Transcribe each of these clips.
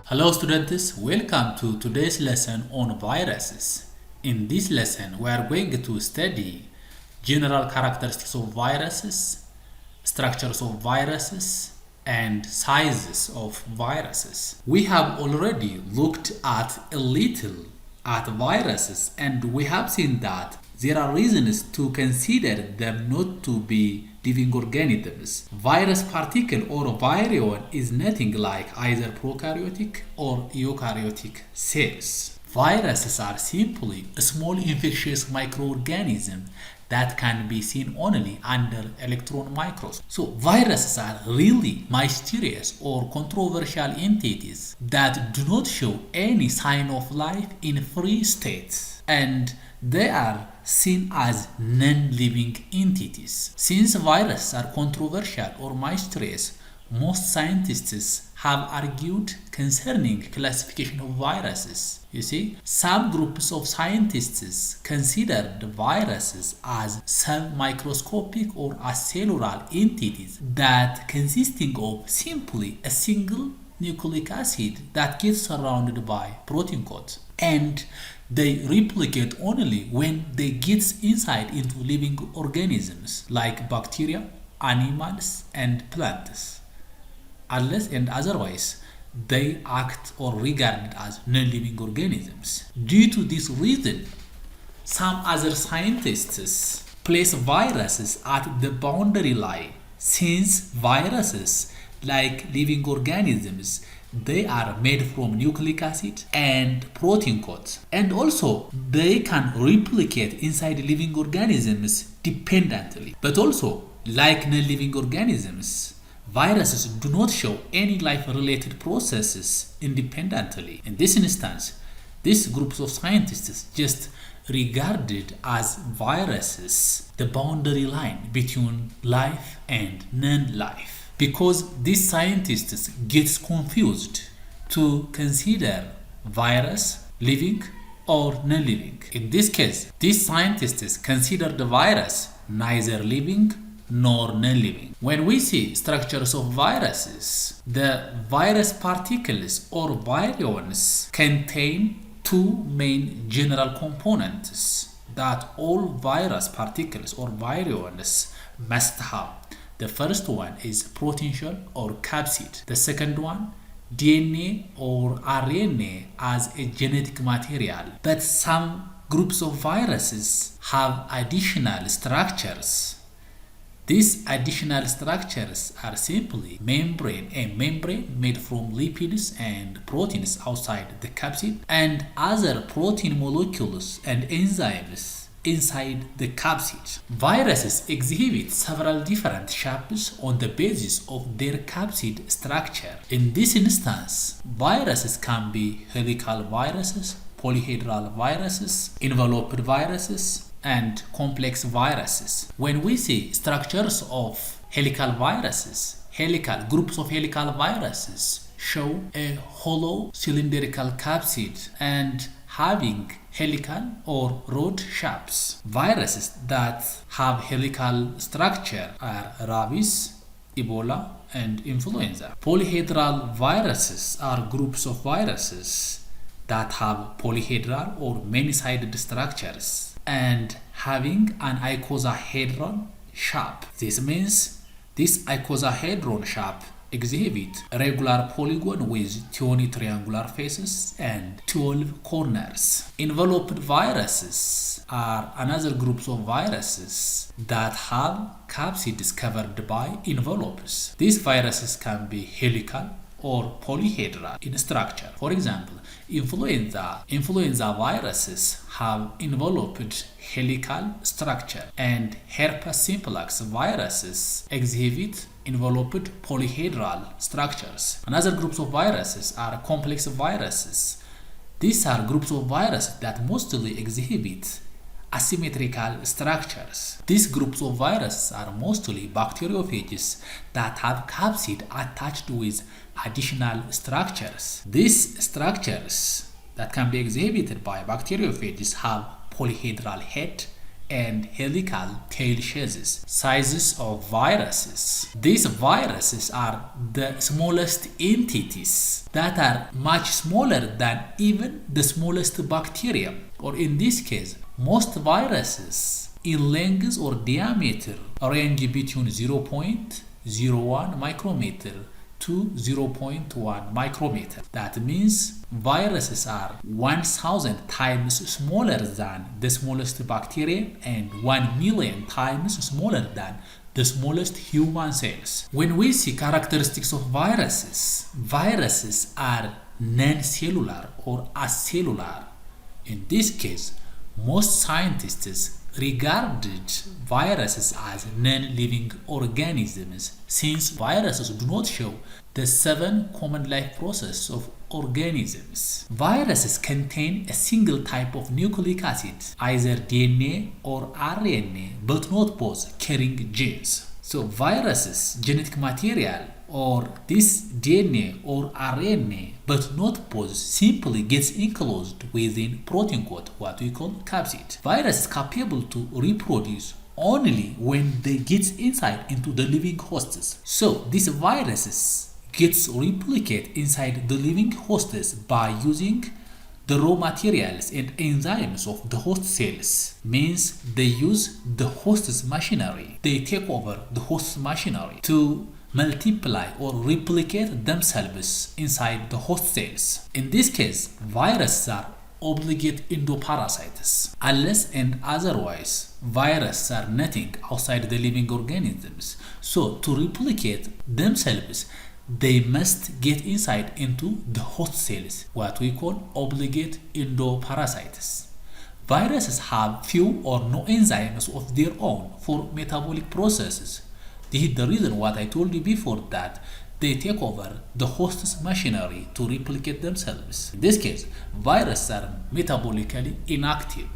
Hello students, welcome to today's lesson on viruses. In this lesson, we are going to study general characteristics of viruses, structures of viruses, and sizes of viruses. We have already looked at a little at viruses, and we have seen that there are reasons to consider them not to be living organisms. Virus particle or virion is nothing like either prokaryotic or eukaryotic cells. Viruses are simply a small infectious microorganism that can be seen only under electron microscope. So viruses are really mysterious or controversial entities that do not show any sign of life in free states, and they are seen as non-living entities. Since viruses are controversial or mysterious, most scientists have argued concerning classification of viruses. You see, some groups of scientists consider the viruses as sub-microscopic or acellular entities that consisting of simply a single nucleic acid that gets surrounded by protein coats, and they replicate only when they get inside into living organisms like bacteria, animals, and plants. Unless and otherwise, they act or regarded as non-living organisms. Due to this reason, some other scientists place viruses at the boundary line, since viruses, like living organisms, they are made from nucleic acid and protein coats, and also they can replicate inside living organisms dependently. But also, like non-living organisms, viruses do not show any life-related processes independently. In this instance, these groups of scientists just regarded as viruses the boundary line between life and non-life, because these scientists get confused to consider virus living or non-living. In this case, these scientists consider the virus neither living nor non-living. When we see structures of viruses, the virus particles or virions contain two main general components that all virus particles or virions must have. The first one is protein shell or capsid. The second one, DNA or RNA as a genetic material. But some groups of viruses have additional structures. These additional structures are simply a membrane made from lipids and proteins outside the capsid, and other protein molecules and enzymes inside the capsid. Viruses exhibit several different shapes on the basis of their capsid structure. In this instance, viruses can be helical viruses, polyhedral viruses, enveloped viruses, and complex viruses. When we see structures of helical viruses, groups of helical viruses show a hollow cylindrical capsid and having helical or rod shapes. Viruses that have helical structure are rabies, Ebola, and influenza. Polyhedral viruses are groups of viruses that have polyhedral or many-sided structures and having an icosahedron shape. This means this icosahedron shape exhibit a regular polygon with 20 triangular faces and 12 corners. Enveloped viruses are another group of viruses that have capsids covered by envelopes. These viruses can be helical or polyhedral in structure. For example, influenza viruses have enveloped helical structure, and herpes simplex viruses exhibit enveloped polyhedral structures. Another groups of viruses are complex viruses. These are groups of viruses that mostly exhibit asymmetrical structures. These groups of viruses are mostly bacteriophages that have capsid attached with additional structures. These structures that can be exhibited by bacteriophages have polyhedral head and helical tail chases. Sizes of viruses. These viruses are the smallest entities that are much smaller than even the smallest bacterium, or in this case, most viruses in length or diameter range between 0.01 micrometer to 0.1 micrometer. That means viruses are 1000 times smaller than the smallest bacterium and 1,000,000 times smaller than the smallest human cells. When we see characteristics of viruses, viruses are non-cellular or acellular. In this case, most scientists regarded viruses as non-living organisms since viruses do not show the 7 common life processes of organisms. Viruses contain a single type of nucleic acid, either DNA or RNA, but not both carrying genes. So viruses genetic material or this DNA or RNA, but not both, simply gets enclosed within protein code, what we call capsid. Virus is capable to reproduce only when they get inside into the living hosts. So these viruses gets replicate inside the living hosts by using the raw materials and enzymes of the host cells. Means they use the host's machinery. They take over the host's machinery to multiply or replicate themselves inside the host cells. In this case, viruses are obligate endoparasites. Unless and otherwise, viruses are nothing outside the living organisms. So to replicate themselves, they must get inside into the host cells, what we call obligate endoparasites. Viruses have few or no enzymes of their own for metabolic processes. This is the reason what I told you before, that they take over the host's machinery to replicate themselves. In this case, viruses are metabolically inactive,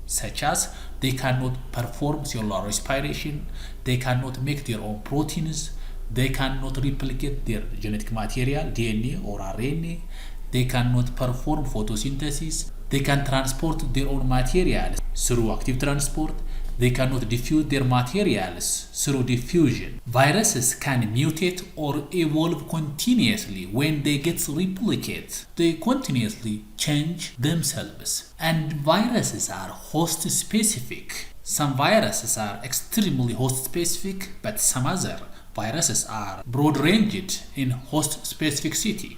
such as they cannot perform cellular respiration, they cannot make their own proteins, they cannot replicate their genetic material, DNA or RNA, they cannot perform photosynthesis, they can transport their own materials through active transport, they cannot diffuse their materials through diffusion. Viruses can mutate or evolve continuously when they get replicate. They continuously change themselves. And viruses are host specific. Some viruses are extremely host specific, but some other viruses are broad ranged in host specificity.